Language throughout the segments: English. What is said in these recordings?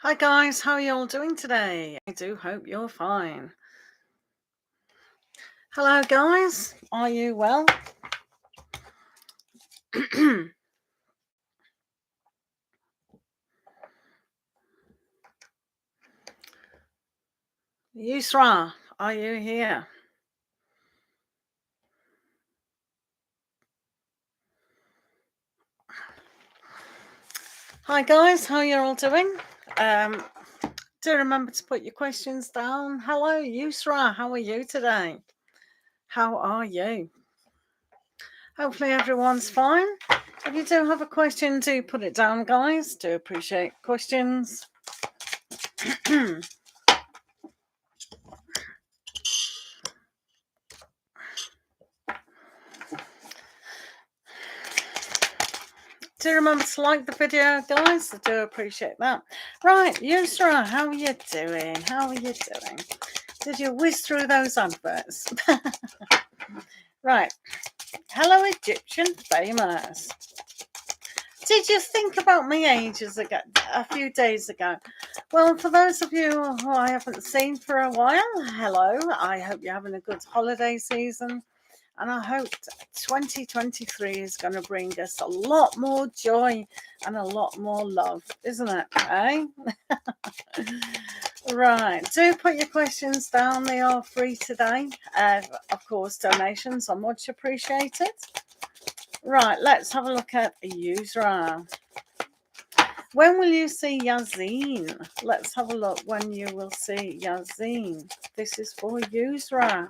Hi guys, how are you all doing today? I do hope you're fine. Hello guys, are you well? Yusra, are you here? Hi guys, how are you all doing? Do remember to put your questions down. Hello Yusra, how are you today? How are you? Hopefully everyone's fine. If you do have a question, do put it down guys. Do appreciate questions. Do remember to like the video, guys. I do appreciate that. Right, Yusra, how are you doing? How are you doing? Did you whiz through those adverts? Right. Hello, Egyptian famous. Did you think about me ages ago, a few days ago? Well, for those of you who I haven't seen for a while, hello. I hope you're having a good holiday season. And I hope 2023 is going to bring us a lot more joy and a lot more love, isn't it? Eh? Right. Do put your questions down. They are free today. Of course, donations are much appreciated. Right. Let's have a look at Yusra. When will you see Yazin? Let's have a look when you will see Yazin. This is for Yusra.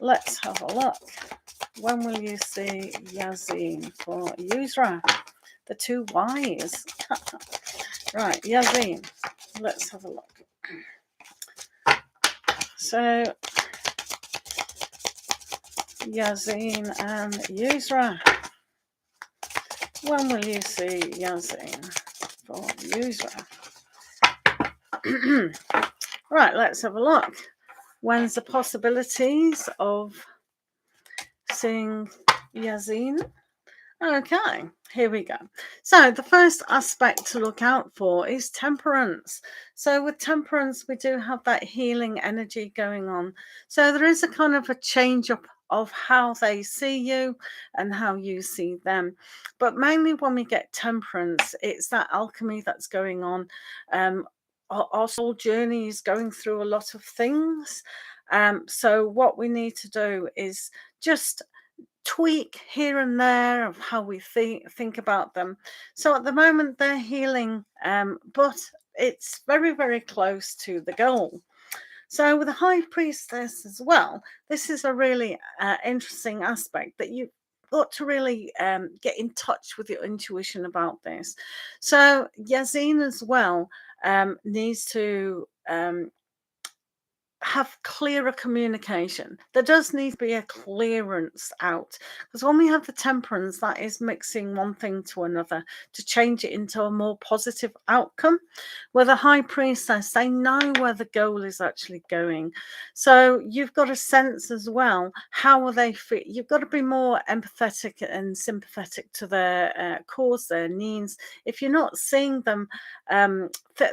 Let's have a look. When will you see Yazin for Yusra? The two Y's. Right, Yazin. Let's have a look. So, Yazin and Yusra. When will you see Yazin for Yusra? Right, let's have a look. When's the possibilities of seeing Yazin? Okay, here we go. So the first aspect to look out for is temperance. So with temperance, we do have that healing energy going on. So there is a kind of a change up of how they see you and how you see them. But mainly when we get temperance, it's that alchemy that's going on. Our soul journey is going through a lot of things. So what we need to do is just tweak here and there of how we think about them. So at the moment they're healing, but it's very, very close to the goal. So with the high priestess as well, this is a really interesting aspect that you got to really get in touch with your intuition about this. So Yazin as well needs to have clearer communication. There does need to be a clearance out, because when we have the temperance, that is mixing one thing to another to change it into a more positive outcome. Where the high priestess, they know where the goal is actually going. So you've got a sense as well, how are they fit? You've got to be more empathetic and sympathetic to their cause, their needs. If you're not seeing them,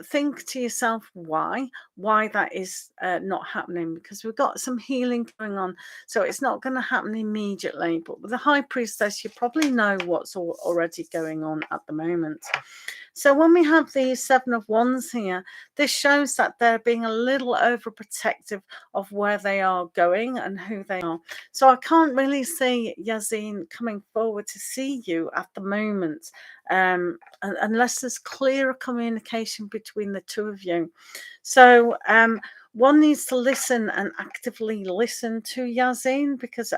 think to yourself why that is not happening, because we've got some healing going on. So it's not going to happen immediately, but with the high priestess, you probably know what's already going on at the moment. So when we have the Seven of Wands here, this shows that they're being a little overprotective of where they are going and who they are. So I can't really see Yazin coming forward to see you at the moment, unless there's clearer communication between the two of you. So one needs to listen and actively listen to Yazin, because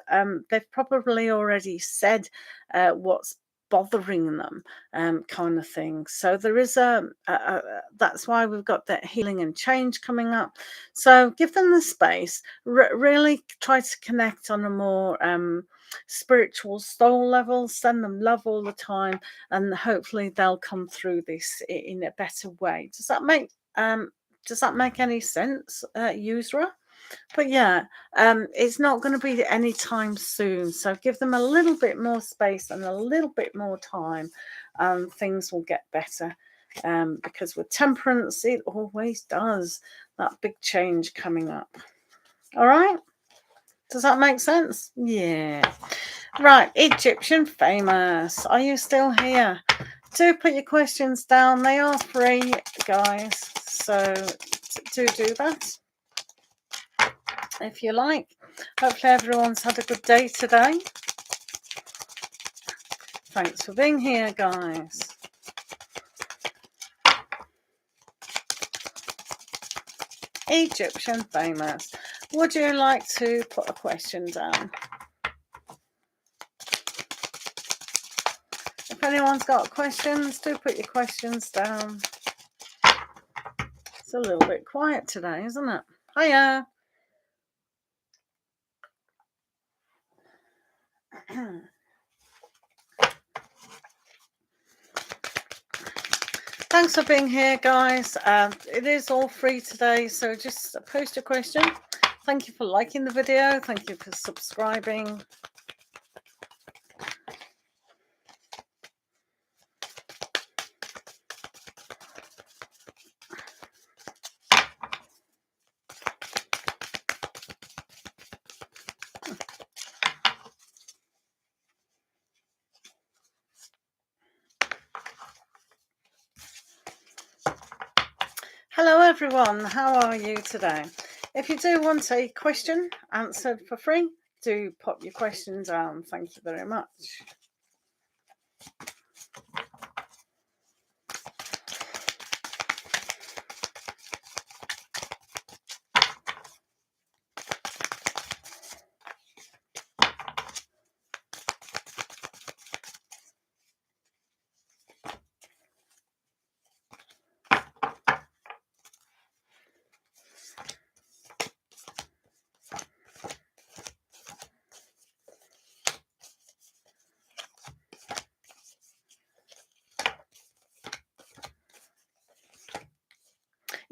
they've probably already said what's bothering them, kind of thing. So there is that's why we've got that healing and change coming up. So give them the space. Really try to connect on a more spiritual soul level. Send them love all the time, and hopefully they'll come through this in a better way. Does that make any sense, Yusra? But yeah, it's not going to be any time soon. So give them a little bit more space and a little bit more time, and things will get better. because with temperance, it always does that big change coming up. All right, does that make sense? Yeah. Right, Egyptian famous, are you still here? Do put your questions down, they are free, guys, so do that if you like. Hopefully everyone's had a good day today. Thanks for being here, guys. Egyptian famous, would you like to put a question down? If anyone's got questions, do put your questions down. It's a little bit quiet today, isn't it? Hiya. Thanks for being here, guys. It is all free today, so just post a question. Thank you for liking the video. Thank you for subscribing. Hello everyone, how are you today? If you do want a question answered for free, do pop your questions down. Thank you very much.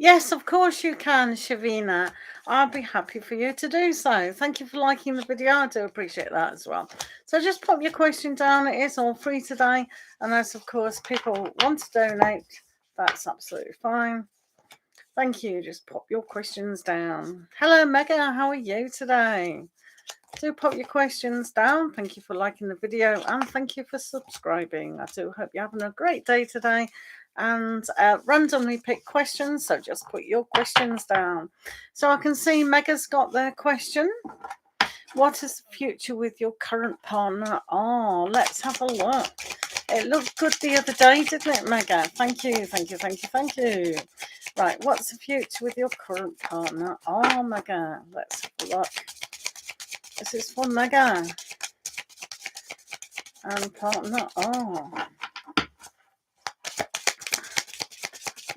Yes, of course you can, Shavina. I'll be happy for you to do so. Thank you for liking the video. I do appreciate that as well. So just pop your question down. It is all free today. And as, of course, people want to donate, that's absolutely fine. Thank you. Just pop your questions down. Hello, Mega. How are you today? Do pop your questions down. Thank you for liking the video. And thank you for subscribing. I do hope you're having a great day today. And randomly pick questions, so just put your questions down. So I can see Mega's got their question. What is the future with your current partner? Oh, let's have a look. It looked good the other day, didn't it, Mega? Thank you, thank you, thank you, thank you. Right, what's the future with your current partner? Oh, Mega, let's have a look. This is for Mega and partner. Oh,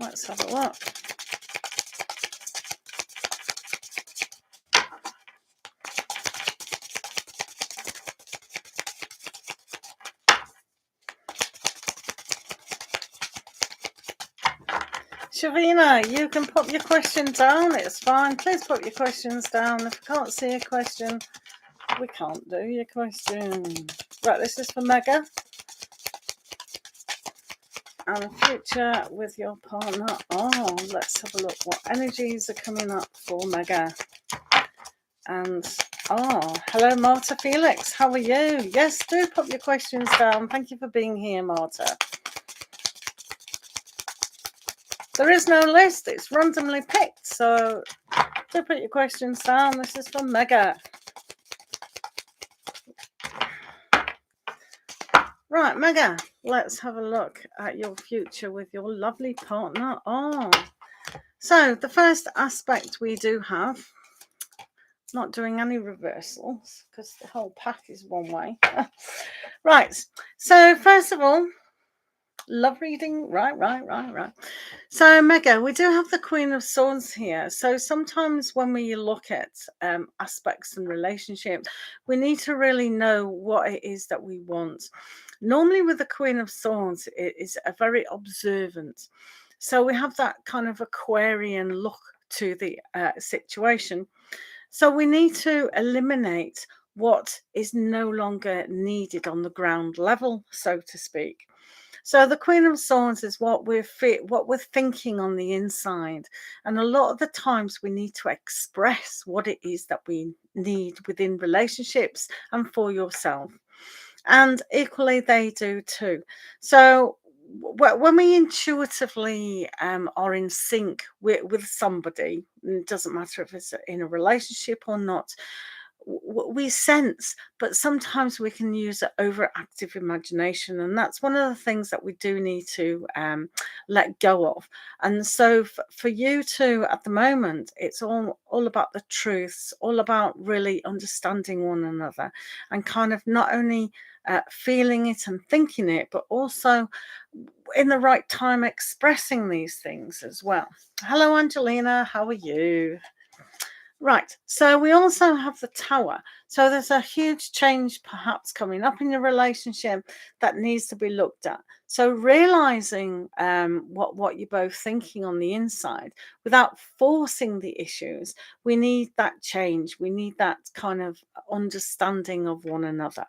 let's have a look. Shavina, you can put your question down. It's fine. Please put your questions down. If you can't see a question, we can't do your question. Right, this is for Mega. And future with your partner. Oh, let's have a look. What energies are coming up for Mega? And oh, hello, Marta Felix. How are you? Yes, do put your questions down. Thank you for being here, Marta. There is no list. It's randomly picked. So do put your questions down. This is for Mega. Right, Mega, let's have a look at your future with your lovely partner. Oh, so the first aspect we do have, not doing any reversals because the whole pack is one way. Right, so first of all, love reading. Right. So Mega, we do have the Queen of Swords here. So sometimes when we look at aspects and relationships, we need to really know what it is that we want. Normally with the Queen of Swords, it is a very observant. So we have that kind of Aquarian look to the situation. So we need to eliminate what is no longer needed on the ground level, so to speak. So the Queen of Swords is what we're thinking on the inside, and a lot of the times we need to express what it is that we need within relationships and for yourself, and equally they do too. So when we intuitively are in sync with somebody, it doesn't matter if it's in a relationship or not, we sense, but sometimes we can use an overactive imagination, and that's one of the things that we do need to let go of. And so for you two at the moment, it's all about the truths, all about really understanding one another, and kind of not only feeling it and thinking it, but also in the right time expressing these things as well. Hello, Angelina, how are you? Right, so we also have the Tower. So there's a huge change perhaps coming up in your relationship that needs to be looked at. So realizing what you're both thinking on the inside without forcing the issues, we need that change. We need that kind of understanding of one another.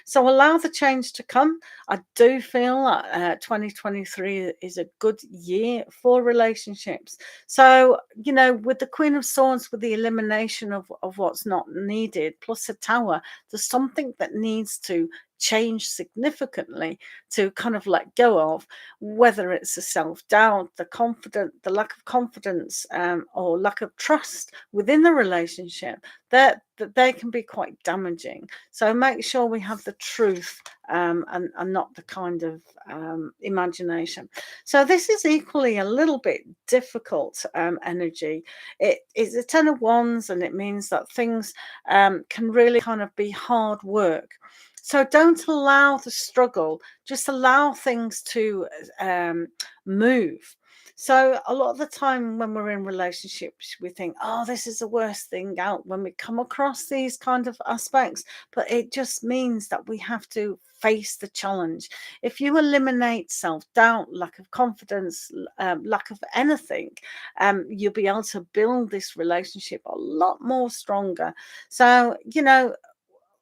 So allow the change to come. I do feel that 2023 is a good year for relationships. So, with the Queen of Swords, with the elimination of what's not needed, plus a Tower, there's something that needs to change significantly to kind of let go of, whether it's the self-doubt, the lack of confidence, or lack of trust within the relationship, that they can be quite damaging. So make sure we have the truth, and not the kind of imagination. So this is equally a little bit difficult energy. It is a Ten of Wands, and it means that things can really kind of be hard work. So don't allow the struggle, just allow things to move. So a lot of the time when we're in relationships, we think, oh, this is the worst thing out when we come across these kind of aspects. But it just means that we have to face the challenge. If you eliminate self-doubt, lack of confidence, lack of anything, you'll be able to build this relationship a lot more stronger. So,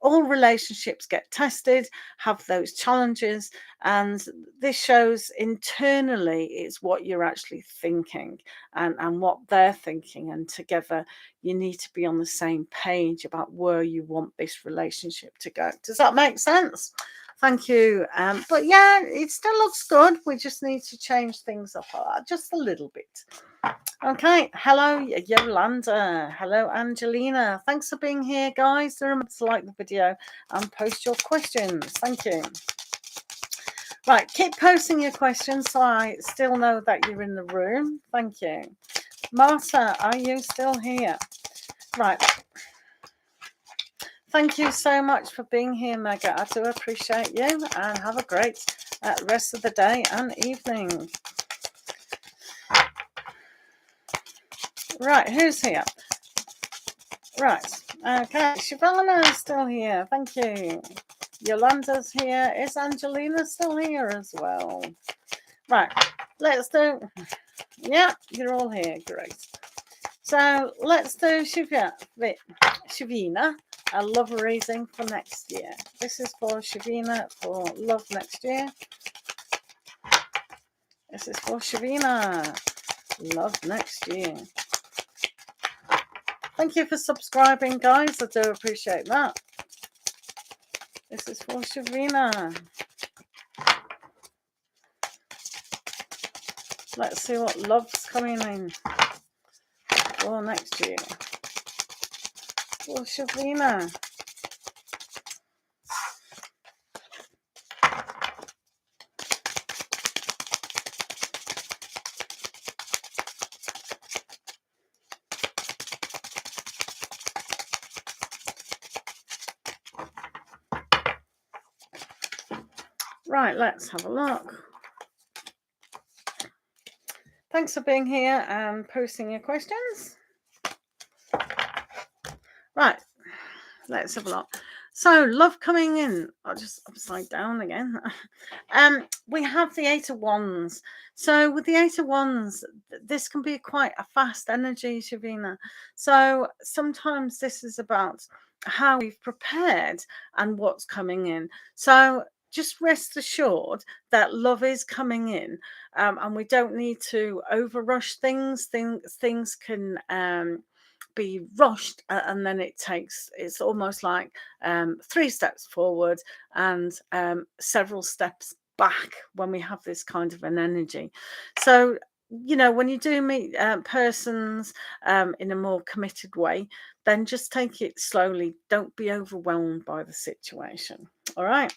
all relationships get tested, have those challenges, and this shows internally it's what you're actually thinking, and what they're thinking, and together you need to be on the same page about where you want this relationship to go. Does that make sense? Thank you. But yeah, it still looks good. We just need to change things up just a little bit. Okay, hello Yolanda, hello Angelina. Thanks for being here, guys. Remember to like the video and post your questions. Thank you. Right, keep posting your questions so I still know that you're in the room. Thank you. Martha, are you still here? Right. Thank you so much for being here, Mega. I do appreciate you, and have a great rest of the day and evening. Right, who's here? Right, okay, Shivana's still here. Thank you. Yolanda's here. Is Angelina still here as well? Right, let's do... Yeah, you're all here. Great. So let's do Shivina, a love reading for next year. This is for Shivina for love next year. This is for Shivina, love next year. Thank you for subscribing, guys. I do appreciate that. This is for Shivina. Let's see what love's coming in for next year. For Shivina. Right, let's have a look. Thanks for being here and posting your questions. Right, let's have a look. So, love coming in. I'll just upside down again. We have the Eight of Wands. So, with the Eight of Wands, this can be quite a fast energy, Shavina. So, sometimes this is about how we've prepared and what's coming in. So, just rest assured that love is coming in, and we don't need to overrush things. Things can be rushed, and then it's almost like 3 steps forward and several steps back when we have this kind of an energy. So, when you do meet persons in a more committed way, then just take it slowly. Don't be overwhelmed by the situation. All right.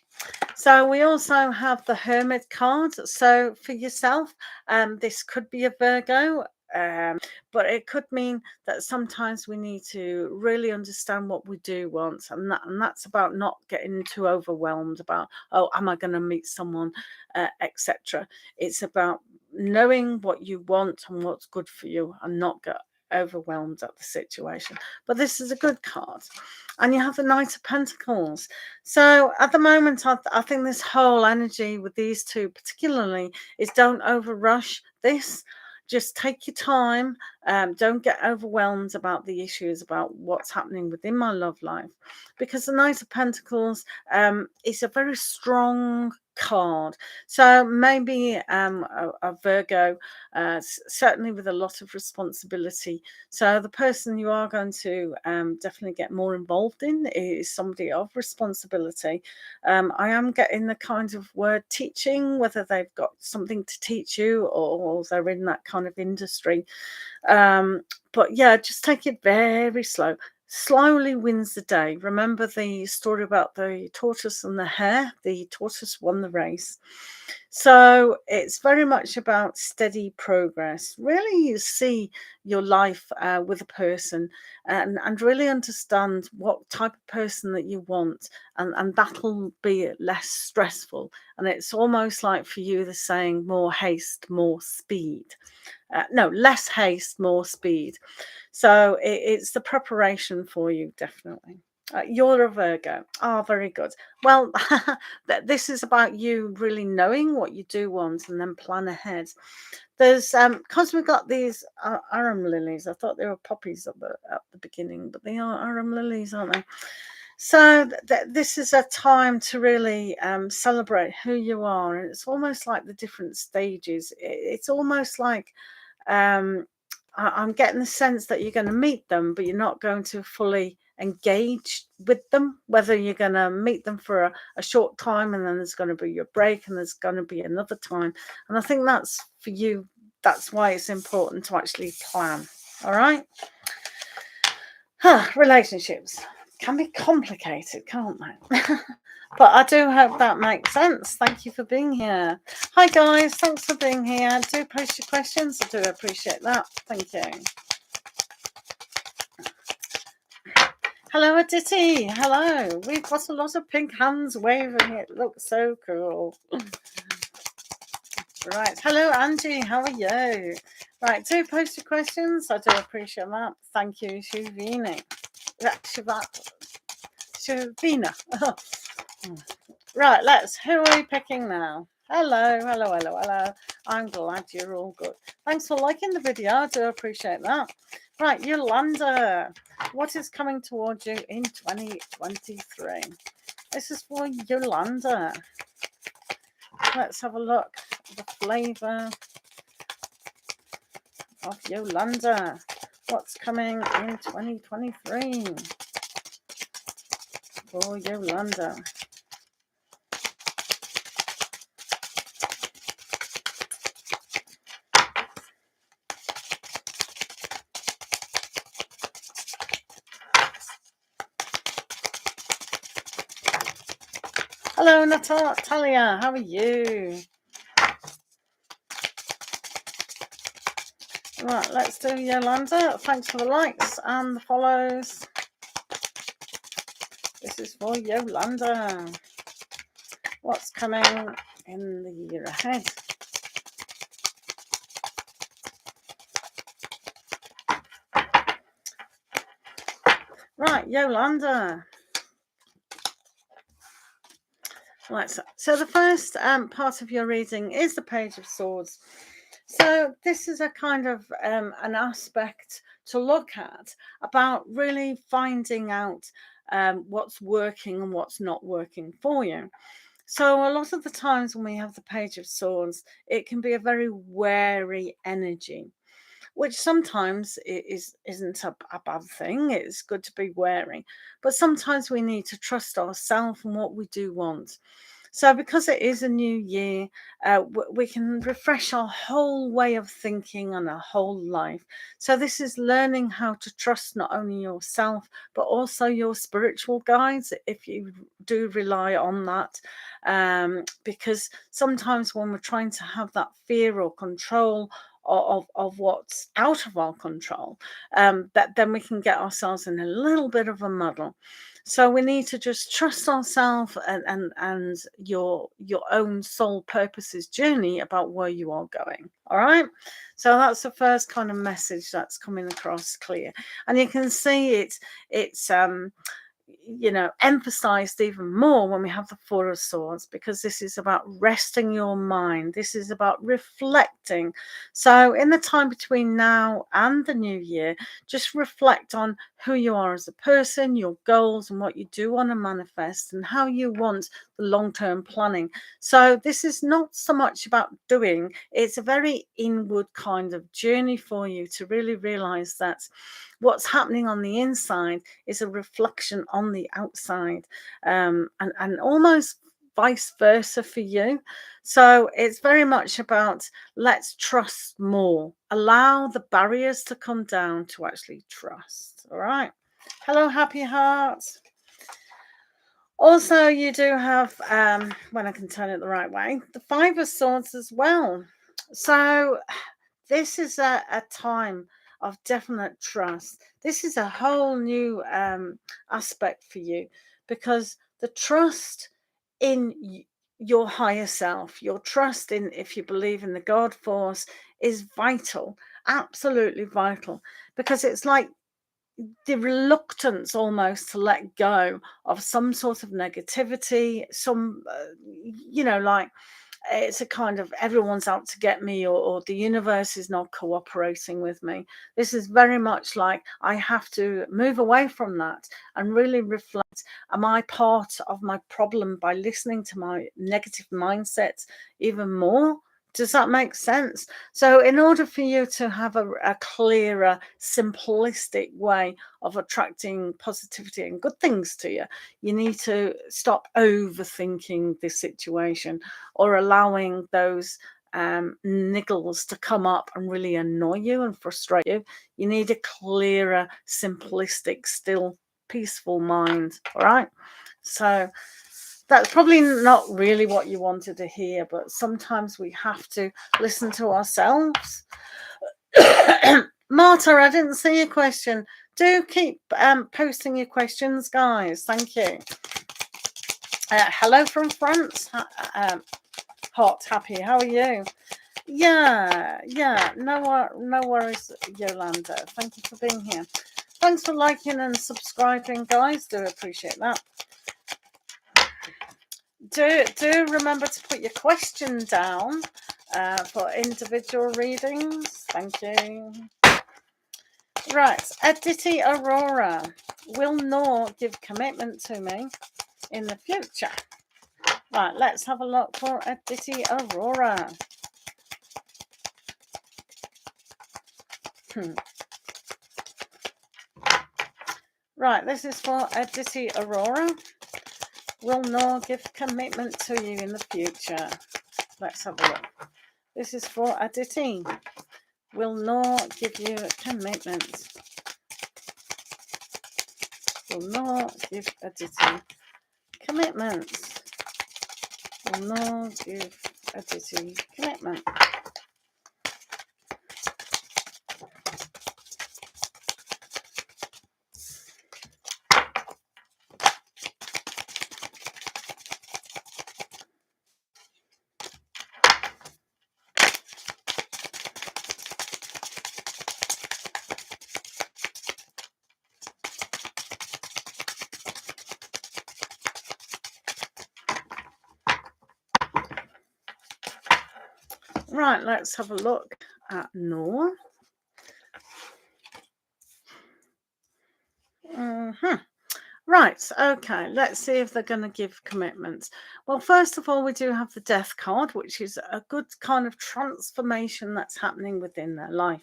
So we also have the Hermit card. So for yourself, this could be a Virgo. But it could mean that sometimes we need to really understand what we do want, and that's about not getting too overwhelmed about, oh, am I going to meet someone, etc. It's about knowing what you want and what's good for you, and not get overwhelmed at the situation. But this is a good card. And you have the Knight of Pentacles. So at the moment, I think this whole energy with these two particularly is, don't overrush this. Just take your time. Don't get overwhelmed about the issues, about what's happening within my love life. Because the Knight of Pentacles is a very strong card. So maybe a Virgo, certainly with a lot of responsibility. So the person you are going to definitely get more involved in is somebody of responsibility. I am getting the kind of word teaching, whether they've got something to teach you or they're in that kind of industry. But yeah, just take it very slow. Slowly wins the day. Remember the story about the tortoise and the hare? The tortoise won the race. So it's very much about steady progress. Really, you see your life with a person, and really understand what type of person that you want, and that'll be less stressful. And it's almost like for you the saying, more haste, more speed. No, less haste, more speed. So it's the preparation for you, definitely. You're a Virgo. Oh, very good. Well, this is about you really knowing what you do want and then plan ahead. There's because we've got these arum lilies. I thought they were poppies at the beginning, but they are arum lilies, aren't they? So this is a time to really celebrate who you are, and it's almost like the different stages. It's almost like I'm getting the sense that you're going to meet them, but you're not going to fully engage with them. Whether you're going to meet them for a short time, and then there's going to be your break, and there's going to be another time. And I think that's for you. That's why it's important to actually plan. All right. Relationships can be complicated, can't they? But I do hope that makes sense. Thank you for being here. Hi guys, thanks for being here. Do post your questions. I do appreciate that. Thank you. Hello Aditi. Hello. We've got a lot of pink hands waving. It looks so cool. Right. Hello Angie. How are you? Right. Do post your questions. I do appreciate that. Thank you, Shuvina. Shuvina. Right, who are we picking now? Hello. I'm glad you're all good. Thanks for liking the video. I do appreciate that. Right, Yolanda. What is coming towards you in 2023? This is for Yolanda. Let's have a look at the flavour of Yolanda. What's coming in 2023 for Yolanda? Hello, Natalia. How are you? Right, let's do Yolanda. Thanks for the likes and the follows. This is for Yolanda. What's coming in the year ahead? Right, Yolanda. Right, so the first part of your reading is the Page of Swords. So this is a kind of an aspect to look at about really finding out what's working and what's not working for you. So a lot of the times when we have the Page of Swords, it can be a very wary energy, which sometimes isn't a bad thing. It's good to be wary, but sometimes we need to trust ourselves and what we do want. So, because it is a new year, we can refresh our whole way of thinking and our whole life. So, this is learning how to trust not only yourself, but also your spiritual guides, if you do rely on that. Because sometimes when we're trying to have that fear or control of what's out of our control, that then we can get ourselves in a little bit of a muddle. So we need to just trust ourselves and your own soul purposes journey about where you are going. All right. So that's the first kind of message that's coming across clear. And you can see it's emphasized even more when we have the Four of Swords, because this is about resting your mind. This is about reflecting. So in the time between now and the new year, just reflect on who you are as a person, your goals, and what you do want to manifest, and how you want the long-term planning. So this is not so much about doing, it's a very inward kind of journey for you to really realize that what's happening on the inside is a reflection on the outside, and almost vice versa for you. So it's very much about, let's trust more, allow the barriers to come down to actually trust. All right. Hello, happy hearts. Also, you do have, when I can turn it the right way, the Five of Swords as well. So this is a time of definite trust. This is a whole new aspect for you, because the trust in your higher self, your trust in, if you believe in the God force, is vital, absolutely vital, because it's like the reluctance almost to let go of some sort of negativity, some, like, it's a kind of everyone's out to get me, or the universe is not cooperating with me. This is very much like I have to move away from that and really reflect, am I part of my problem by listening to my negative mindsets even more? Does that make sense? So in order for you to have a clearer, simplistic way of attracting positivity and good things to you, you need to stop overthinking this situation, or allowing those niggles to come up and really annoy you and frustrate you. You need a clearer, simplistic, still peaceful mind. All right. So that's probably not really what you wanted to hear, but sometimes we have to listen to ourselves. Marta, I didn't see your question. Do keep posting your questions, guys. Thank you. Hello from France. Hot, happy. How are you? Yeah. No worries, Yolanda. Thank you for being here. Thanks for liking and subscribing, guys. Do appreciate that. Do remember to put your question down for individual readings. Thank you. Right, Aditi Aurora will not give commitment to me in the future. Right, let's have a look for Aditi Aurora. Right, this is for Aditi Aurora. Will not give commitment to you in the future. Let's have a look. This is for Aditi. Will not give you a commitment. Will not give Aditi commitment. Will not give Aditi commitment. Right, let's have a look at Noor. Right, Right, okay, let's see if they're going to give commitments. Well, first of all, we do have the death card, which is a good kind of transformation that's happening within their life.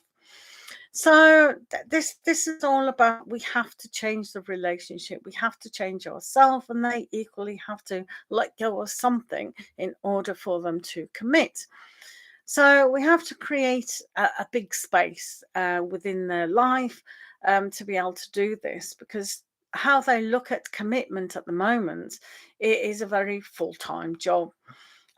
So this is all about, we have to change the relationship, we have to change ourselves, and they equally have to let go of something in order for them to commit. So we have to create a big space within their life to be able to do this, because how they look at commitment at the moment, it is a very full-time job.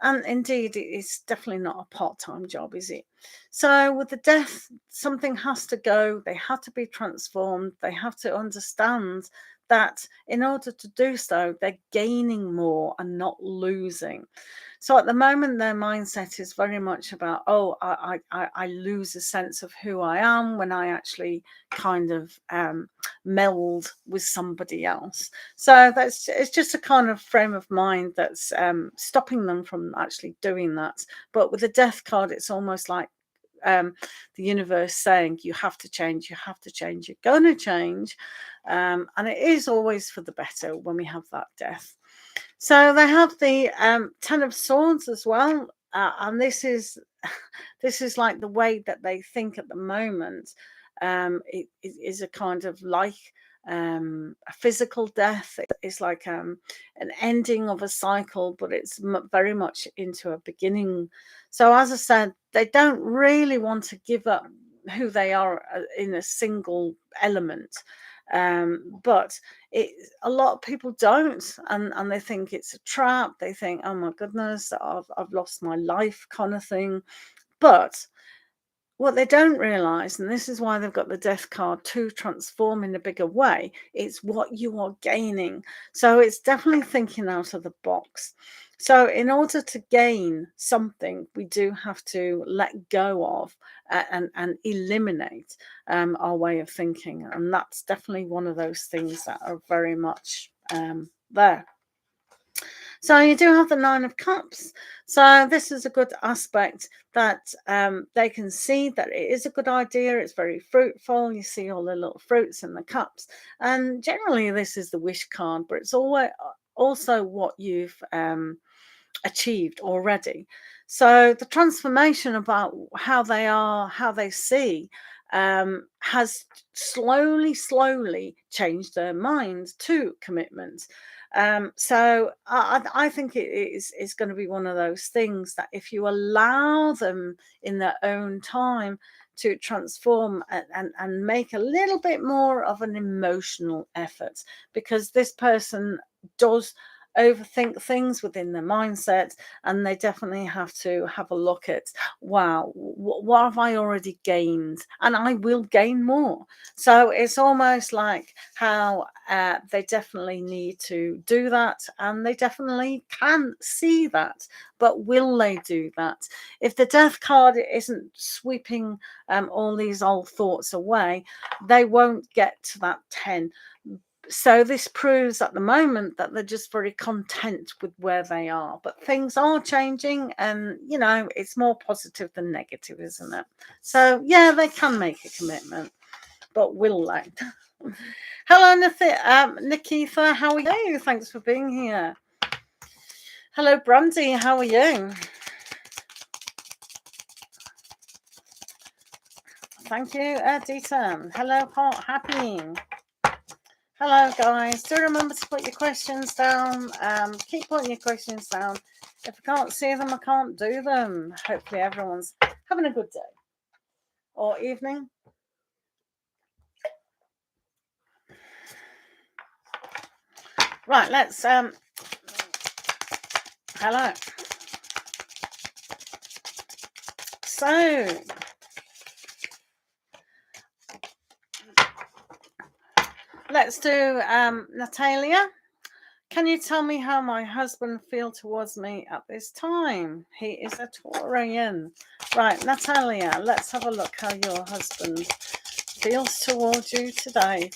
And indeed, it's definitely not a part-time job, is it? So with the death, something has to go. They have to be transformed. They have to understand that in order to do so, they're gaining more and not losing. So at the moment, their mindset is very much about, oh, I lose a sense of who I am when I actually kind of meld with somebody else. So it's just a kind of frame of mind that's stopping them from actually doing that. But with the death card, it's almost like the universe saying, you have to change, you have to change, you're going to change. And it is always for the better when we have that death. So they have the Ten of Swords as well, and this is like the way that they think at the moment. It is a kind of like a physical death. It's like an ending of a cycle, but it's very much into a beginning. So as I said, they don't really want to give up who they are in a single element. But a lot of people don't, and they think it's a trap. They think, oh my goodness, I've lost my life, kind of thing. But what they don't realize, and this is why they've got the death card, to transform in a bigger way, it's what you are gaining. So it's definitely thinking out of the box. So in order to gain something, we do have to let go of and eliminate our way of thinking. And that's definitely one of those things that are very much there. So you do have the Nine of Cups. So this is a good aspect that they can see that it is a good idea. It's very fruitful. You see all the little fruits in the cups. And generally this is the wish card, but it's always also what you've achieved already. So the transformation about how they are, how they see, has slowly changed their minds to commitment. So I think it is going to be one of those things that if you allow them in their own time to transform and make a little bit more of an emotional effort, because this person does overthink things within their mindset, and they definitely have to have a look at, wow, what have I already gained, and I will gain more. So it's almost like how they definitely need to do that, and they definitely can see that, but will they do that? If the death card isn't sweeping all these old thoughts away, they won't get to that 10. So this proves at the moment that they're just very content with where they are. But things are changing, and, you know, it's more positive than negative, isn't it? So, yeah, they can make a commitment, but will they? Hello, Nikitha. How are you? Thanks for being here. Hello, Brandy. How are you? Thank you, Dita. Hello, Happy. Hello, guys. Do remember to put your questions down. Keep putting your questions down. If I can't see them, I can't do them. Hopefully everyone's having a good day or evening. Right, let's hello. So let's do Natalia. Can you tell me how my husband feels towards me at this time? He is a Taurian. Right, Natalia, let's have a look how your husband feels towards you today.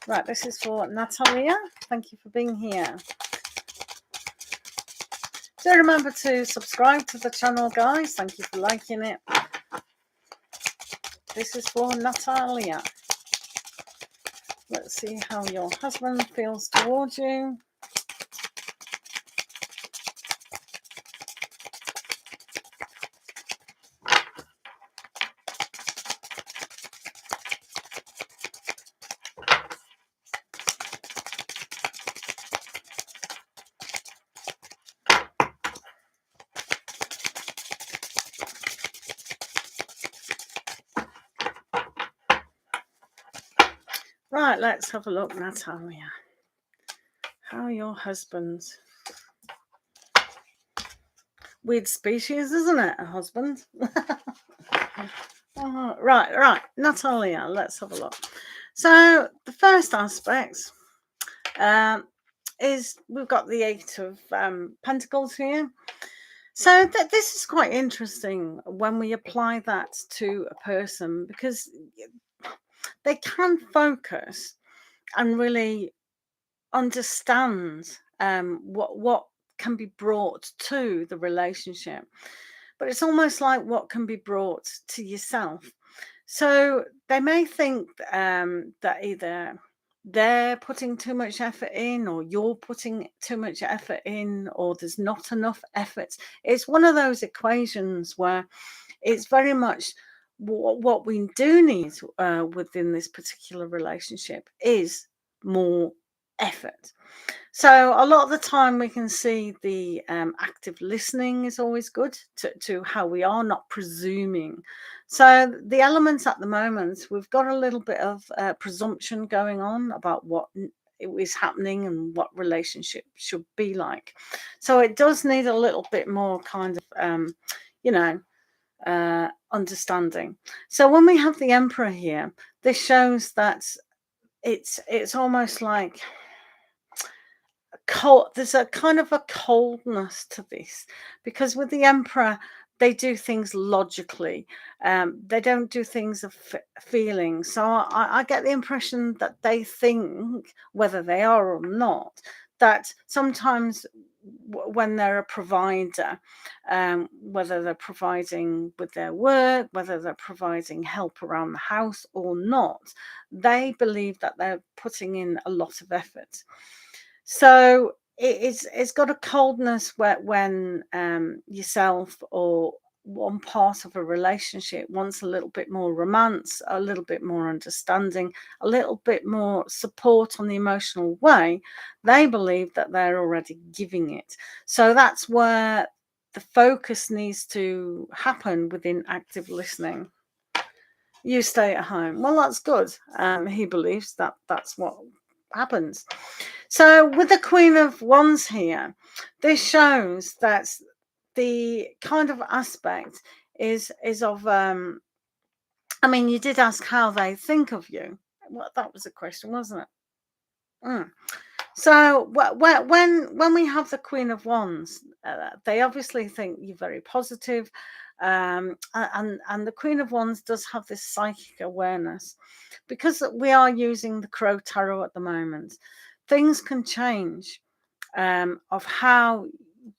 Right, this is for Natalia. Thank you for being here. Do remember to subscribe to the channel, guys. Thank you for liking it. This is for Natalia. Let's see how your husband feels towards you. Right, let's have a look, Natalia. How are your husbands? Weird species, isn't it, a husband? Right, Natalia, let's have a look. So the first aspect is we've got the Eight of Pentacles here. So this is quite interesting when we apply that to a person, because they can focus and really understand what can be brought to the relationship, but it's almost like what can be brought to yourself. So they may think that either they're putting too much effort in, or you're putting too much effort in, or there's not enough effort. It's one of those equations where it's very much what we do need within this particular relationship is more effort. So a lot of the time we can see the active listening is always good to how we are, not presuming. So the elements at the moment, we've got a little bit of presumption going on about what is happening and what relationship should be like. So it does need a little bit more kind of, understanding. So when we have the Emperor here, this shows that it's almost like cold. There's a kind of a coldness to this, because with the Emperor they do things logically. They don't do things of feeling. So I get the impression that they think, whether they are or not, that sometimes when they're a provider, whether they're providing with their work, whether they're providing help around the house or not, they believe that they're putting in a lot of effort. So it's got a coldness where when yourself or one part of a relationship wants a little bit more romance, a little bit more understanding, a little bit more support on the emotional way, they believe that they're already giving it. So that's where the focus needs to happen within active listening. You stay at home. Well, that's good. He believes that that's what happens. So with the Queen of Wands here, this shows that the kind of aspect is of I mean, you did ask how they think of you. Well, that was a question, wasn't it? So when we have the Queen of Wands, they obviously think you're very positive, and the Queen of Wands does have this psychic awareness, because we are using the Crow Tarot at the moment. Things can change of how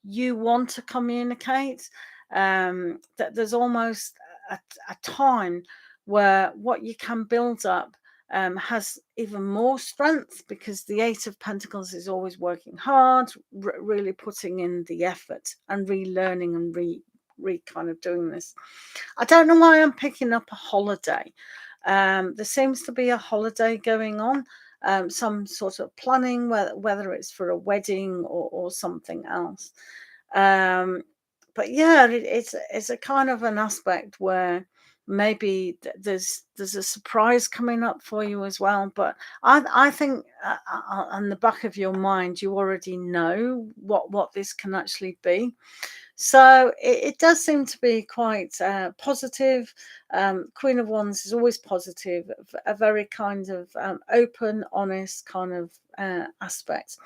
you want to communicate. That there's almost a time where what you can build up has even more strength, because the Eight of Pentacles is always working hard, really putting in the effort and relearning and re kind of doing this. I don't know why I'm picking up a holiday. There seems to be a holiday going on, some sort of planning, whether it's for a wedding or something else. But yeah, it's a kind of an aspect where maybe there's a surprise coming up for you as well. But I think on the back of your mind, you already know what this can actually be. So it does seem to be quite positive. Queen of Wands is always positive, a very kind of open, honest kind of aspect.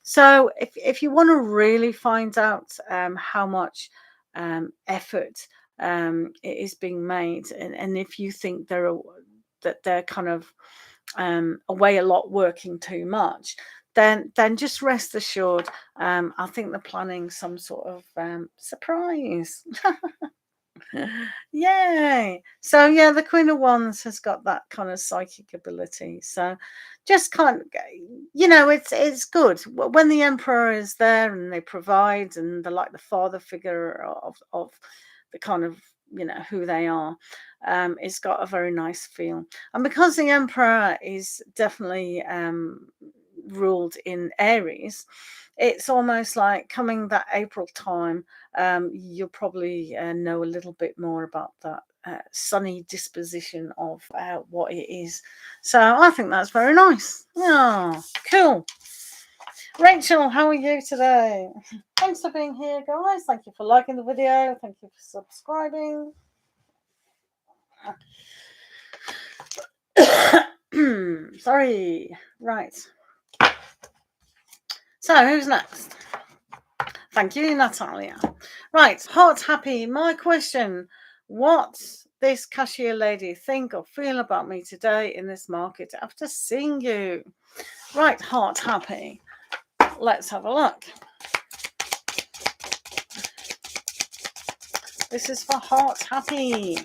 So if you want to really find out how much effort it is being made, and if you think that they're kind of away a lot working too much, then just rest assured, I think they're planning some sort of surprise. Yay! So yeah, the Queen of Wands has got that kind of psychic ability. So just kind of, it's good when the emperor is there and they provide, and they're like the father figure of the kind of, who they are. It's got a very nice feel, and because the emperor is definitely ruled in Aries, it's almost like coming that April time, you'll probably know a little bit more about that sunny disposition of what it is. So I think that's very nice. Yeah, cool. Rachel, how are you today? Thanks for being here, guys. Thank you for liking the video. Thank you for subscribing. Sorry. Right. So who's next? Thank you, Natalia. Right, Heart Happy. My question: what this cashier lady think or feel about me today in this market after seeing you? Right, Heart Happy. Let's have a look. This is for Heart Happy.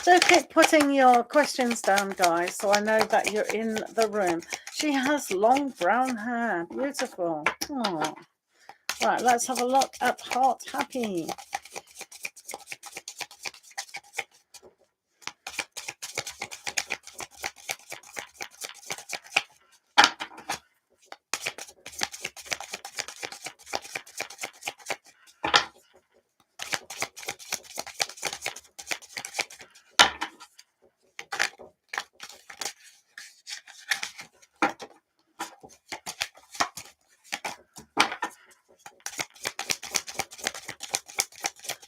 So keep putting your questions down, guys, so I know that you're in the room. She has long brown hair. Beautiful. Oh. Right, let's have a look at Heart Happy.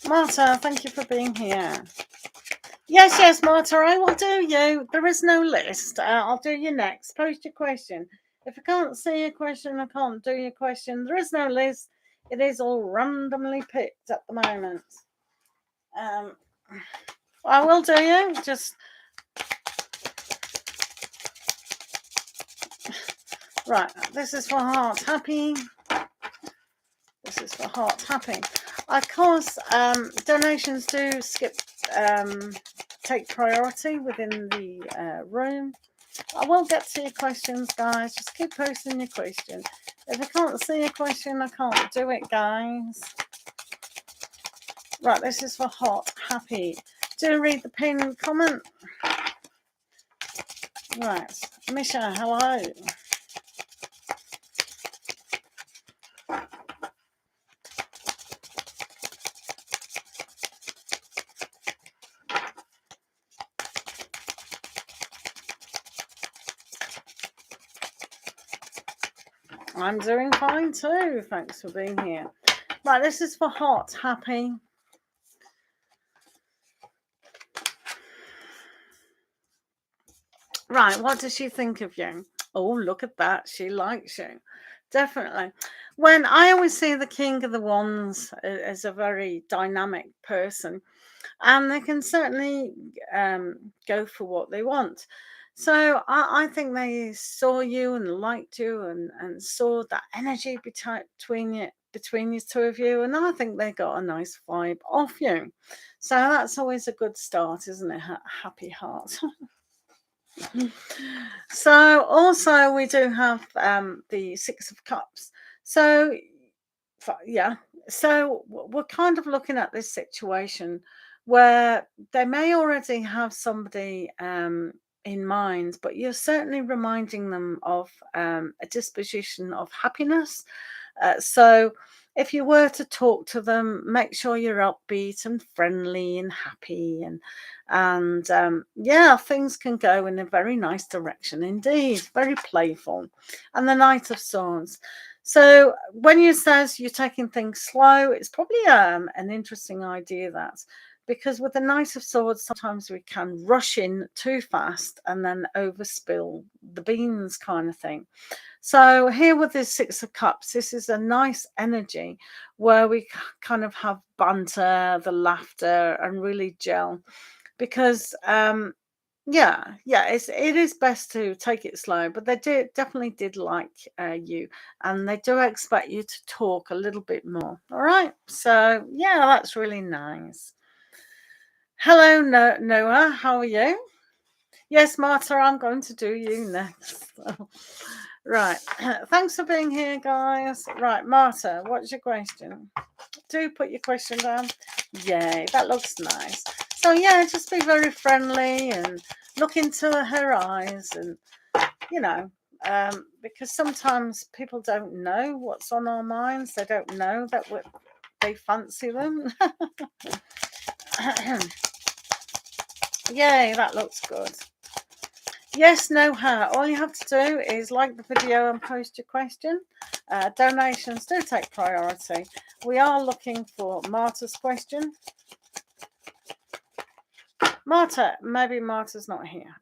Marta, thank you for being here. Yes, Marta, I will do you. There is no list. I'll do you next. Post your question. If I can't see your question, I can't do your question. There is no list. It is all randomly picked at the moment. I will do you. Just right. This is for Heart Happy. This is for Heart Happy. Of course, donations do take priority within the room. I will get to your questions, guys. Just keep posting your question. If I can't see your question, I can't do it, guys. Right, this is for Heart Happy. Do read the pinned comment. Right, Misha, hello. I'm doing fine too. Thanks for being here. Right, this is for Heart Happy. Right, what does she think of you? Oh, look at that. She likes you. Definitely. When I always see the King of the Wands as a very dynamic person, and they can certainly go for what they want. So I think they saw you and liked you and saw that energy between you two of you, and I think they got a nice vibe off you. So that's always a good start, isn't it? Happy heart. So also we do have the Six of Cups. So yeah, so we're kind of looking at this situation where they may already have somebody in mind, but you're certainly reminding them of a disposition of happiness. So if you were to talk to them, make sure you're upbeat and friendly and happy, and yeah, things can go in a very nice direction indeed. Very playful. And the Knight of Swords. So when you says you're taking things slow, it's probably an interesting idea, that because with the Knight of Swords, sometimes we can rush in too fast and then overspill the beans kind of thing. So here with this Six of Cups, this is a nice energy where we kind of have banter, the laughter, and really gel. Because it is best to take it slow, but they definitely did like you, and they do expect you to talk a little bit more. All right, so yeah, that's really nice. Hello, Noah. How are you? Yes, Marta, I'm going to do you next. Right. Thanks for being here, guys. Right, Marta, what's your question? Do put your question down. Yay, that looks nice. So yeah, just be very friendly and look into her eyes, and because sometimes people don't know what's on our minds. They don't know that they fancy them. Yay, that looks good. Yes, no, how. All you have to do is like the video and post your question. Donations do take priority. We are looking for Marta's question. Marta, maybe Marta's not here.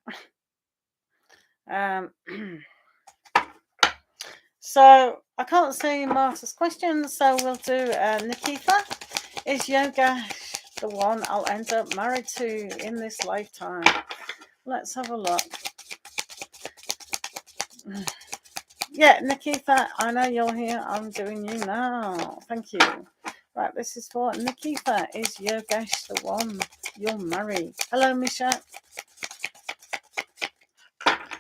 So I can't see Marta's question, so we'll do Nikita. Is Yogesh the one I'll end up married to in this lifetime? Let's have a look. Yeah, Nikita, I know you're here. I'm doing you now. Thank you. Right, this is for Nikita. Is Yogesh the one you'll marry? Hello, Misha.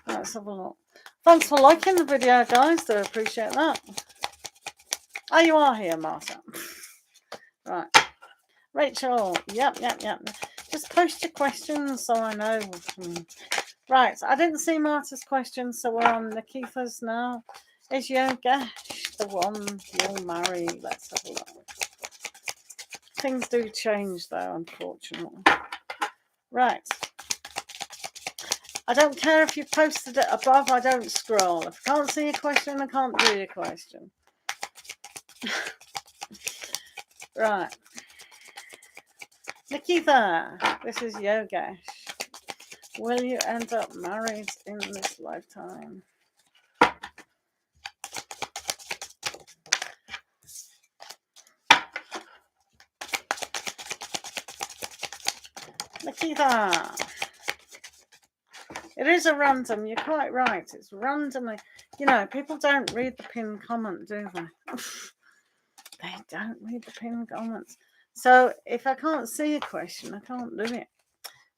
Let's have a look. Thanks for liking the video, guys. Do appreciate that. Oh, you are here, Martha. Right. Rachel. Yep. Just post your questions so I know. Right. I didn't see Martha's question, so we're on Nikita's now. Is Yogesh the one you'll marry? Let's have a look. Things do change, though, unfortunately. Right. I don't care if you posted it above, I don't scroll. If I can't see your question, I can't do your question. Right. Nikita, this is Yogesh. Will you end up married in this lifetime? Nikita. It is a random, you're quite right. It's randomly. People don't read the pinned comment, do they? They don't read the pinned comments. So if I can't see a question, I can't do it.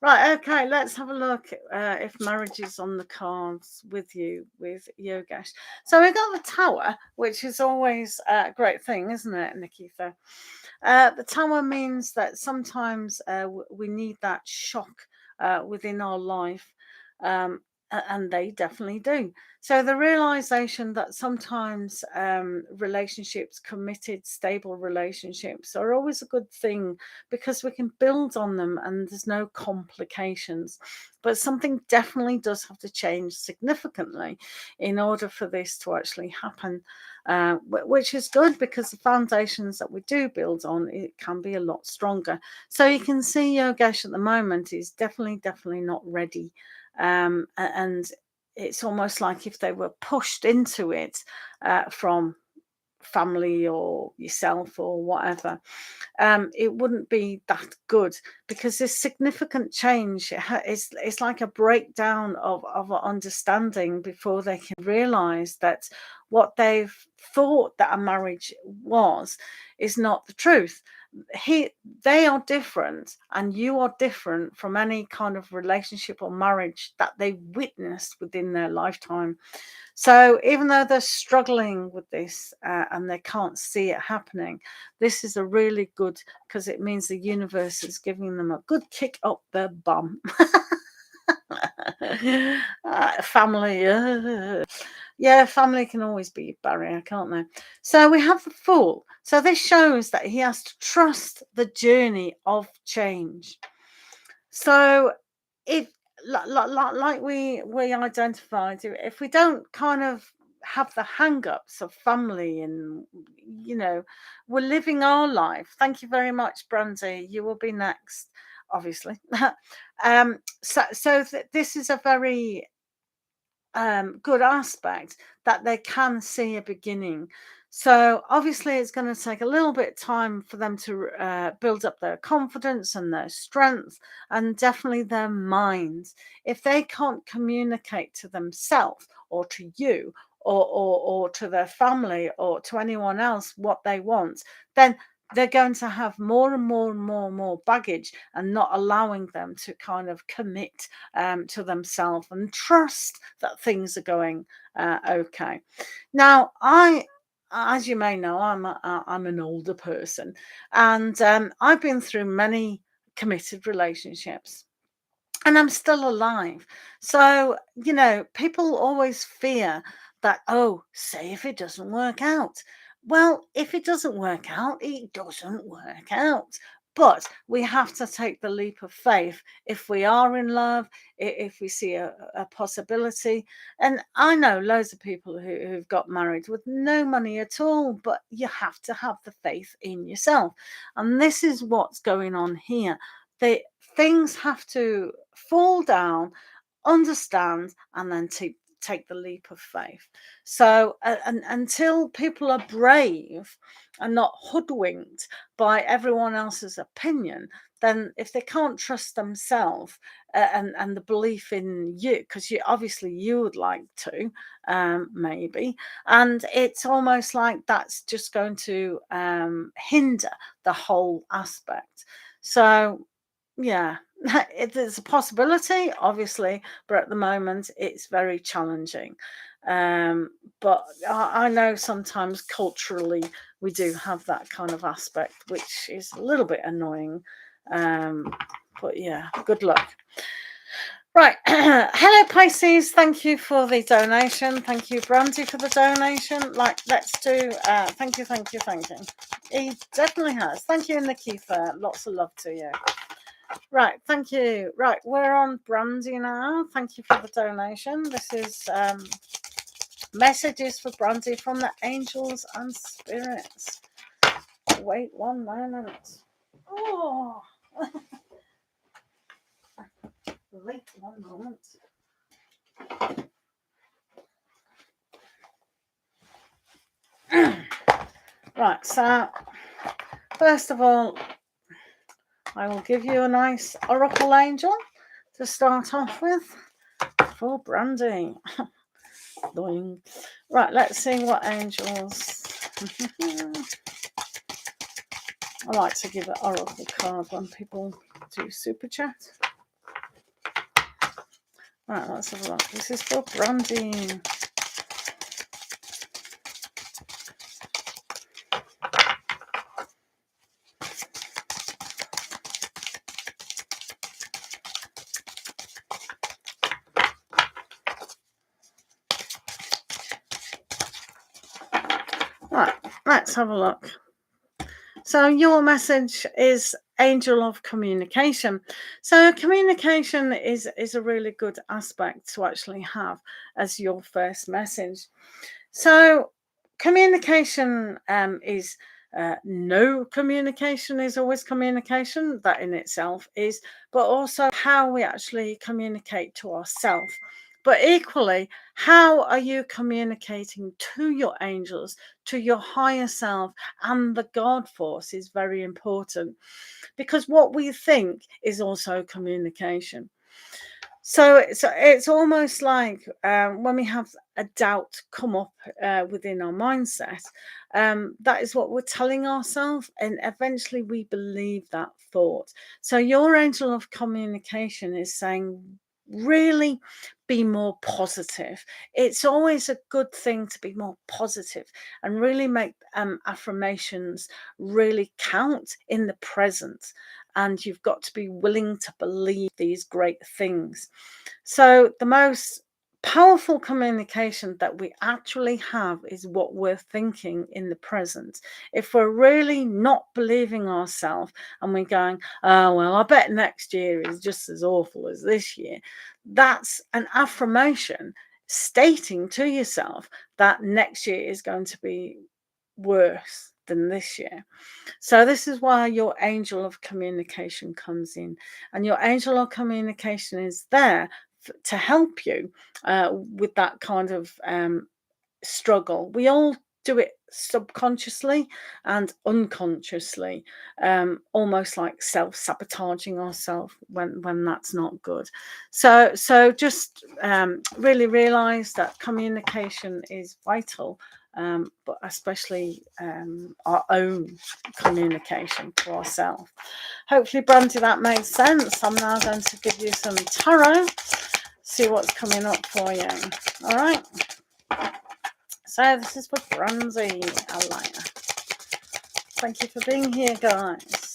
Right, okay, let's have a look if marriage is on the cards with you, with Yogesh. So we've got the Tower, which is always a great thing, isn't it, Nikita? The Tower means that sometimes we need that shock within our life, and they definitely do. So the realization that sometimes relationships, committed, stable relationships, are always a good thing because we can build on them and there's no complications. But something definitely does have to change significantly in order for this to actually happen, which is good because the foundations that we do build on, it can be a lot stronger. So you can see Yogesh at the moment is definitely not ready. And it's almost like if they were pushed into it from family or yourself or whatever, it wouldn't be that good because this significant change it's like a breakdown of understanding before they can realize that what they've thought that a marriage was is not the truth. They are different and you are different from any kind of relationship or marriage that they witnessed within their lifetime. So even though they're struggling with this and they can't see it happening, this is a really good, because it means the universe is giving them a good kick up their bum. Family. Yeah, family can always be a barrier, can't they? So we have the Fool. So this shows that he has to trust the journey of change. So if like we identified, if we don't kind of have the hang-ups of family and we're living our life. Thank you very much, Brandy. You will be next, obviously. So this is a very good aspect that they can see a beginning. So obviously it's going to take a little bit of time for them to build up their confidence and their strength and definitely their minds. If they can't communicate to themselves or to you or to their family or to anyone else what they want, then they're going to have more and more and more and more baggage, and not allowing them to kind of commit to themselves and trust that things are going okay. Now, as you may know, I'm an older person, and I've been through many committed relationships, and I'm still alive. So, people always fear that, oh, say if it doesn't work out. Well, if it doesn't work out, it doesn't work out. But we have to take the leap of faith if we are in love, if we see a possibility. And I know loads of people who've got married with no money at all, but you have to have the faith in yourself. And this is what's going on here. The things have to fall down, understand, and then take the leap of faith. So, and until people are brave and not hoodwinked by everyone else's opinion, then if they can't trust themselves and the belief in you, because you would like to, maybe, and it's almost like that's just going to hinder the whole aspect. So yeah, there's a possibility, obviously, but at the moment it's very challenging. But I know sometimes culturally we do have that kind of aspect, which is a little bit annoying. But yeah, good luck. Right. Hello, Pisces. Thank you for the donation. Thank you, Brandy, for the donation. Let's do, thank you, thank you, thank you. He definitely has. Thank you, Nikita. Lots of love to you. Right, thank you. Right, we're on Brandy now. Thank you for the donation. This is messages for Brandy from the angels and spirits. Wait 1 moment. Oh, wait 1 moment. Right, so first of all, I will give you a nice oracle angel to start off with for Brandy. Right, let's see what angels. I like to give an oracle card when people do super chat. Right, let's have a look. This is for Brandy. Right, let's have a look. So your message is angel of communication. So communication is a really good aspect to actually have as your first message. So communication is no communication is always communication. That in itself is, but also how we actually communicate to ourselves. But equally, how are you communicating to your angels, to your higher self, and the God force is very important, because what we think is also communication. So it's almost like when we have a doubt come up within our mindset, that is what we're telling ourselves, and eventually we believe that thought. So your angel of communication is saying, really be more positive. It's always a good thing to be more positive and really make affirmations really count in the present. And you've got to be willing to believe these great things. So the most powerful communication that we actually have is what we're thinking in the present. If we're really not believing ourselves and we're going, oh, well, I bet next year is just as awful as this year, that's an affirmation stating to yourself that next year is going to be worse than this year. So this is why your angel of communication comes in, and your angel of communication is there to help you with that kind of struggle. We all do it subconsciously and unconsciously, almost like self-sabotaging ourselves when that's not good. So just really realize that communication is vital, but especially our own communication to ourselves. Hopefully, Brandy, that made sense. I'm now going to give you some tarot, see what's coming up for you. All right. So this is for Brandy Alaya. Thank you for being here, guys.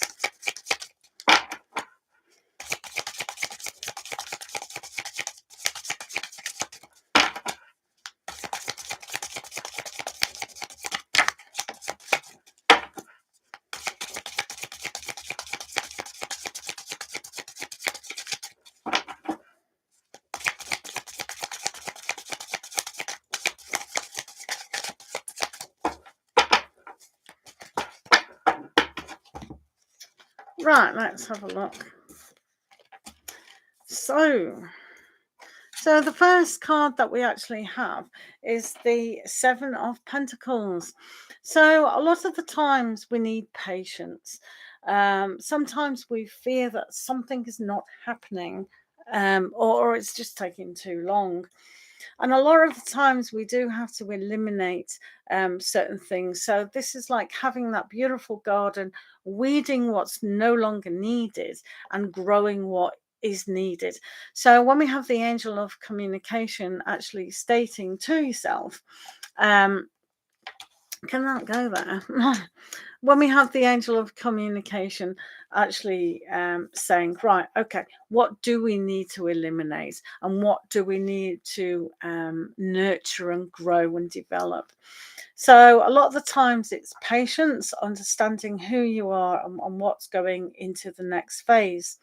Right, let's have a look. So the first card that we actually have is the Seven of Pentacles. So a lot of the times we need patience. Sometimes we fear that something is not happening, or it's just taking too long. And a lot of the times we do have to eliminate certain things. So this is like having that beautiful garden, weeding what's no longer needed and growing what is needed. So when we have the angel of communication actually stating to yourself, can that go there? When we have the angel of communication actually saying, right, okay, what do we need to eliminate and what do we need to nurture and grow and develop? So a lot of the times it's patience, understanding who you are and what's going into the next phase.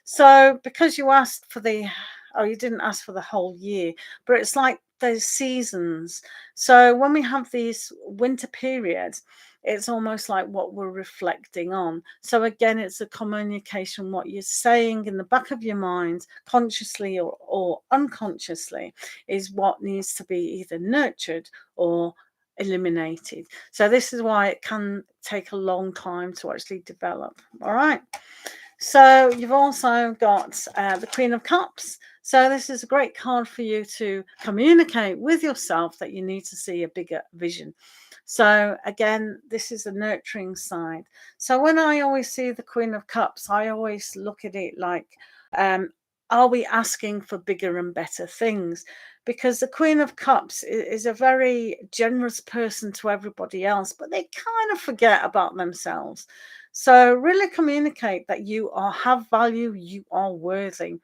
So because you asked for you didn't ask for the whole year, but it's like those seasons. So when we have these winter periods, it's almost like what we're reflecting on. So again, it's a communication, what you're saying in the back of your mind, consciously or unconsciously, is what needs to be either nurtured or eliminated. So this is why it can take a long time to actually develop. All right. So you've also got the Queen of Cups. So this is a great card for you to communicate with yourself that you need to see a bigger vision. So again, this is the nurturing side. So when I always see the Queen of Cups, I always look at it like, are we asking for bigger and better things? Because the Queen of Cups is a very generous person to everybody else, but they kind of forget about themselves. So really communicate that you have value, you are worthy.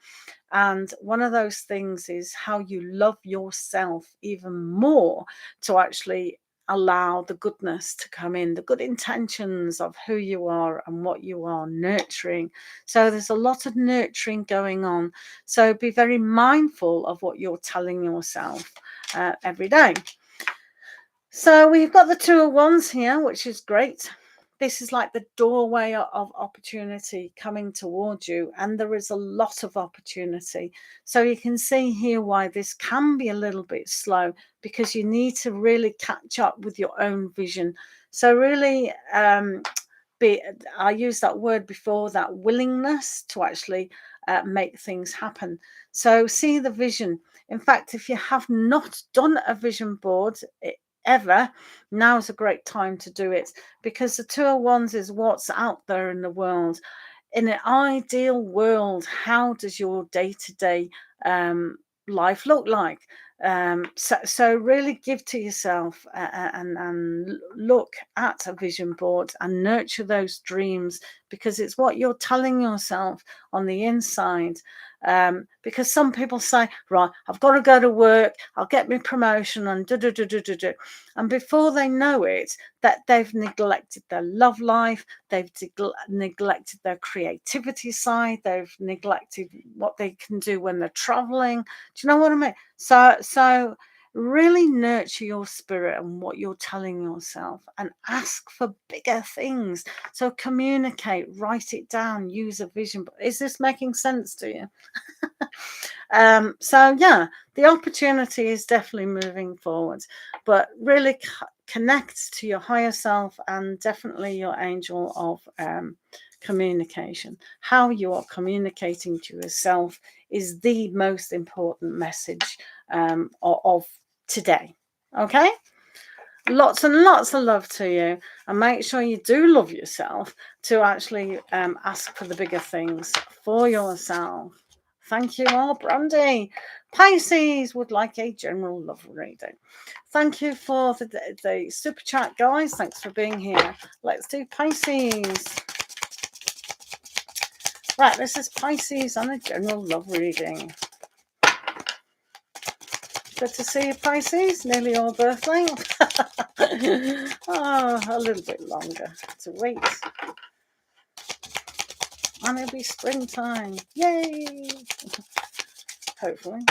And one of those things is how you love yourself even more to actually allow the goodness to come in, the good intentions of who you are and what you are nurturing. So there's a lot of nurturing going on. So be very mindful of what you're telling yourself every day. So we've got the Two of Wands here, which is great. This is like the doorway of opportunity coming towards you, and there is a lot of opportunity. So you can see here why this can be a little bit slow, because you need to really catch up with your own vision. So really I used that word before, that willingness to actually make things happen. So see the vision. In fact, if you have not done a vision board ever, now is a great time to do it, because the Two of Wands is what's out there in the world. In an ideal world, how does your day-to-day life look like? So really give to yourself and look at a vision board and nurture those dreams, because it's what you're telling yourself on the inside. Because some people say, right, I've got to go to work, I'll get my promotion and and before they know it, that they've neglected their love life, they've neglected their creativity side, they've neglected what they can do when they're traveling. Do you know what I mean? So really nurture your spirit and what you're telling yourself, and ask for bigger things. So communicate, write it down, use a vision. Is this making sense to you? So yeah, the opportunity is definitely moving forward, but really connect to your higher self and definitely your angel of communication. How you are communicating to yourself is the most important message of today. Okay? Lots and lots of love to you, and make sure you do love yourself to actually ask for the bigger things for yourself. Thank you all. Brandy. Pisces would like a general love reading. Thank you for the super chat, guys. Thanks for being here. Let's do Pisces. Right, this is Pisces on a general love reading. Good to see you, Pisces. Nearly your birthday. Oh, a little bit longer to wait. And it'll be springtime. Yay! Hopefully.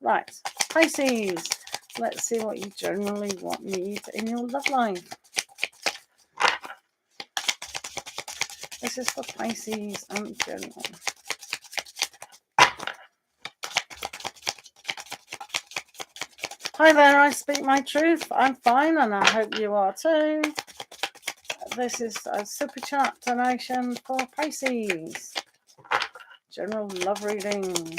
Right, Pisces. Let's see what you generally need in your love life. This is for Pisces and general. Hi there, I speak my truth. I'm fine, and I hope you are too. This is a super chat donation for Pisces. General love reading.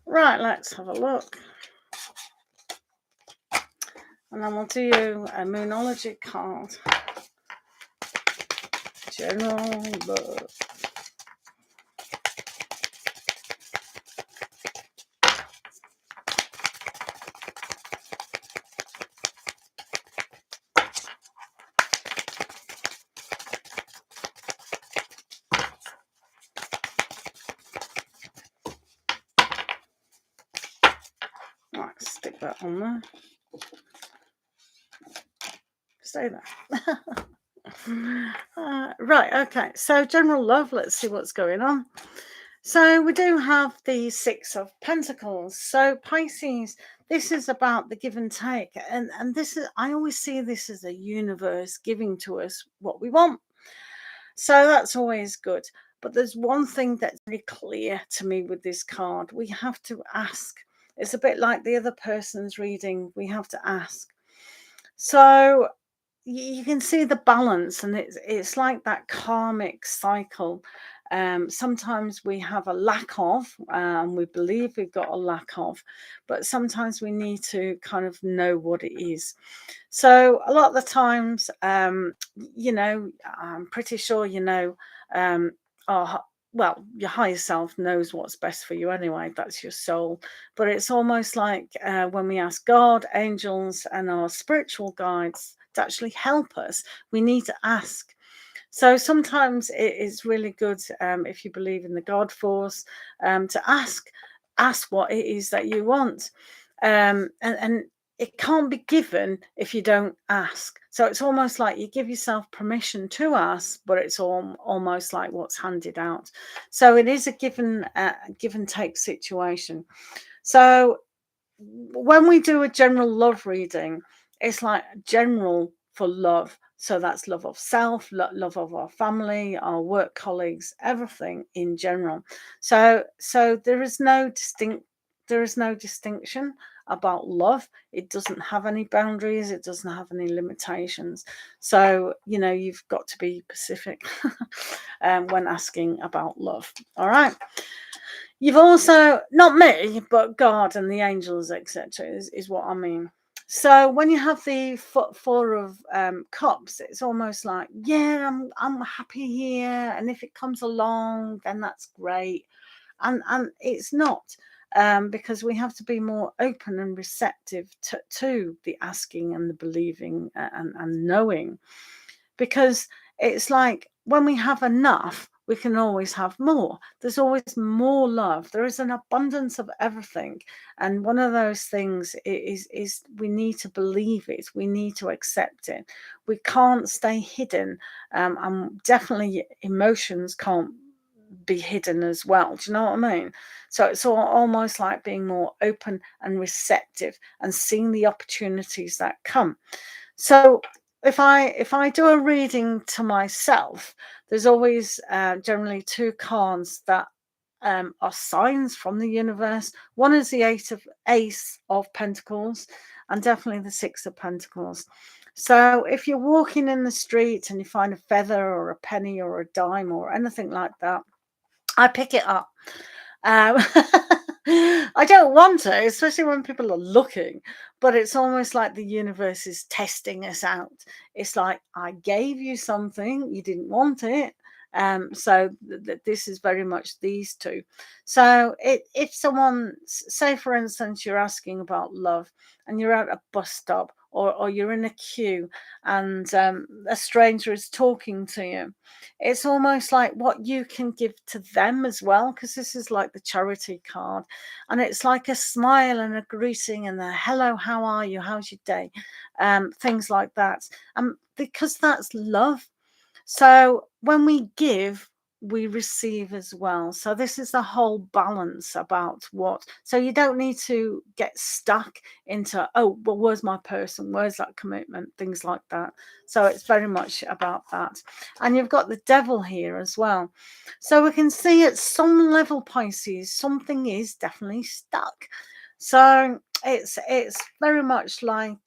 Right, let's have a look. And then we'll do you a Moonology card. General love. Right, stick that on there. Stay there. Right, okay. So general love, let's see what's going on. So we do have the Six of Pentacles. So Pisces, this is about the give and take. And this is, I always see this as a universe giving to us what we want. So that's always good. But there's one thing that's very clear to me with this card. We have to ask. It's a bit like the other person's reading. We have to ask. So you can see the balance, and it's like that karmic cycle. Sometimes we have a lack of, we believe we've got a lack of, but sometimes we need to kind of know what it is. So a lot of the times, you know, I'm pretty sure, you know, well, your higher self knows what's best for you anyway. That's your soul. But it's almost like when we ask God, angels, and our spiritual guides to actually help us, we need to ask. So sometimes it is really good, if you believe in the God force, to ask what it is that you want. And it can't be given if you don't ask. So it's almost like you give yourself permission to ask, but it's almost like what's handed out. So it is a give and take situation. So when we do a general love reading, it's like general for love. So that's love of self, love of our family, our work colleagues, everything in general. So there is no distinction about love. It doesn't have any boundaries. It doesn't have any limitations. So, you know, you've got to be specific when asking about love. All right. You've also, not me, but God and the angels, etc., is what I mean. So when you have the Four of Cups, it's almost like, yeah, I'm happy here, and if it comes along, then that's great. And it's not, because we have to be more open and receptive to the asking and the believing and knowing, because it's like when we have enough, we can always have more. There's always more love. There is an abundance of everything. And one of those things is we need to believe it. We need to accept it. We can't stay hidden. And definitely emotions can't be hidden as well. Do you know what I mean? So it's almost like being more open and receptive and seeing the opportunities that come. So if I do a reading to myself, there's always generally two cards that are signs from the universe. One is the Ace of Pentacles, and definitely the Six of Pentacles. So if you're walking in the street and you find a feather or a penny or a dime or anything like that, I pick it up. I don't want to, especially when people are looking, but it's almost like the universe is testing us out. It's like, I gave you something, you didn't want it. So this is very much these two. So if someone, say for instance, you're asking about love and you're at a bus stop or you're in a queue and a stranger is talking to you, it's almost like what you can give to them as well, because this is like the charity card, and it's like a smile and a greeting and a hello, how are you, how's your day, things like that, because that's love. So when we give, we receive as well. So this is the whole balance about what. So you don't need to get stuck into, oh, well, where's my person? Where's that commitment? Things like that. So it's very much about that. And you've got the devil here as well. So we can see at some level, Pisces, something is definitely stuck. So it's very much like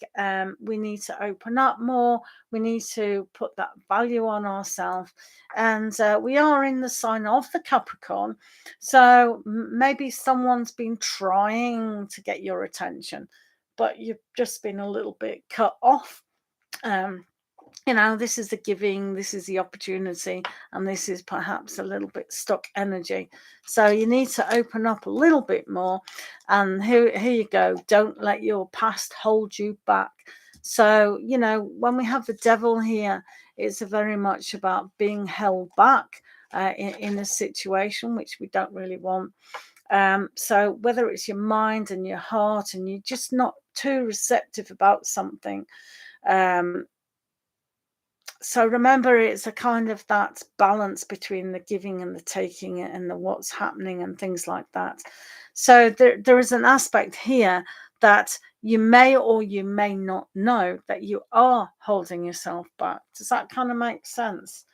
we need to open up more. We need to put that value on ourselves. And we are in the sign of the Capricorn. So maybe someone's been trying to get your attention, but you've just been a little bit cut off. This is the giving, this is the opportunity, and this is perhaps a little bit stuck energy. So you need to open up a little bit more. And here you go. Don't let your past hold you back. So, when we have the devil here, it's very much about being held back in a situation which we don't really want. So whether it's your mind and your heart and you're just not too receptive about something, so remember, it's a kind of that balance between the giving and the taking and the what's happening and things like that. So there is an aspect here that you may or you may not know that you are holding yourself back. Does that kind of make sense?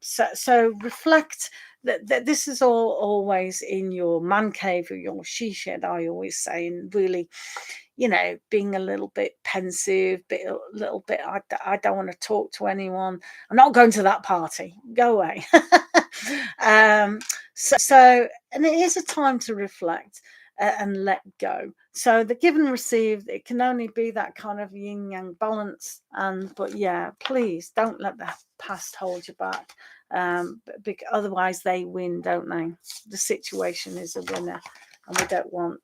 So reflect that this is all always in your man cave or your she shed, I always say, and really, being a little bit pensive, a little bit, I don't want to talk to anyone. I'm not going to that party. Go away. So, and it is a time to reflect and let go. So the give and receive, it can only be that kind of yin yang balance. But yeah, please don't let the past hold you back. Because otherwise they win, don't they? The situation is a winner, and we don't want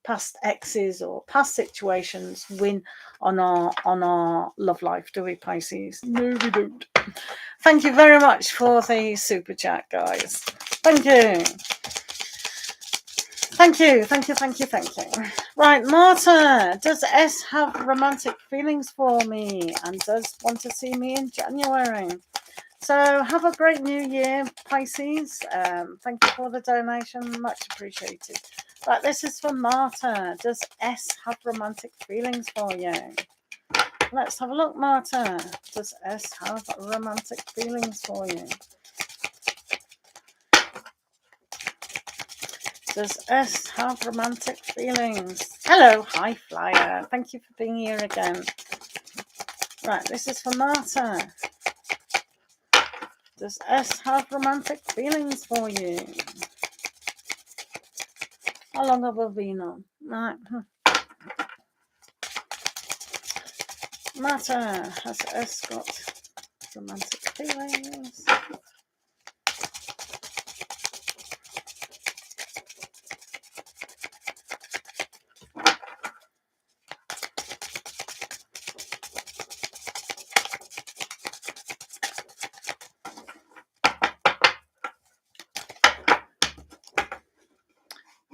past exes or past situations win on our love life, do we, Pisces? No, we don't. Thank you very much for the super chat, guys. Thank you. Thank you. Right, Marta, does S have romantic feelings for me and does want to see me in January? So have a great new year, Pisces. Thank you for the donation, much appreciated. Right, this is for Marta. Does S have romantic feelings for you? Let's have a look, Marta. Does S have romantic feelings for you? Does S have romantic feelings? Hello, High Flyer. Thank you for being here again. Right, this is for Marta. Does S have romantic feelings for you? How long have I been on? Right. Marta, has S got romantic feelings?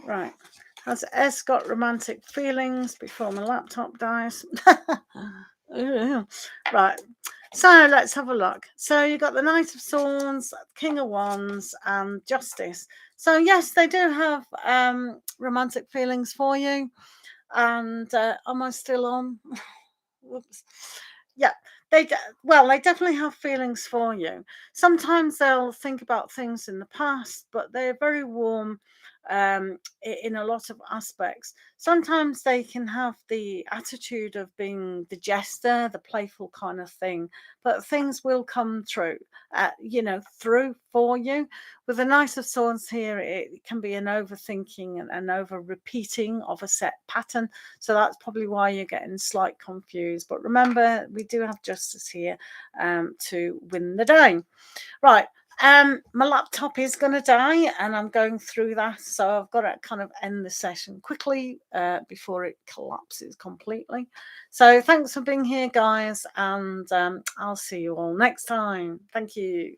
Right. Has S got romantic feelings before my laptop dies? Right. So let's have a look. So you got the Knight of Swords, King of Wands, and Justice. So yes, they do have romantic feelings for you. And am I still on? Whoops. Yeah, well, they definitely have feelings for you. Sometimes they'll think about things in the past, but they're very warm in a lot of aspects. Sometimes they can have the attitude of being the jester, the playful kind of thing, but things will come through, through for you. With the Knight of Swords here, it can be an overthinking and an over repeating of a set pattern. So that's probably why you're getting slight confused. But remember, we do have justice here to win the day. Right. My laptop is going to die and I'm going through that. So I've got to kind of end the session quickly before it collapses completely. So thanks for being here, guys. And I'll see you all next time. Thank you.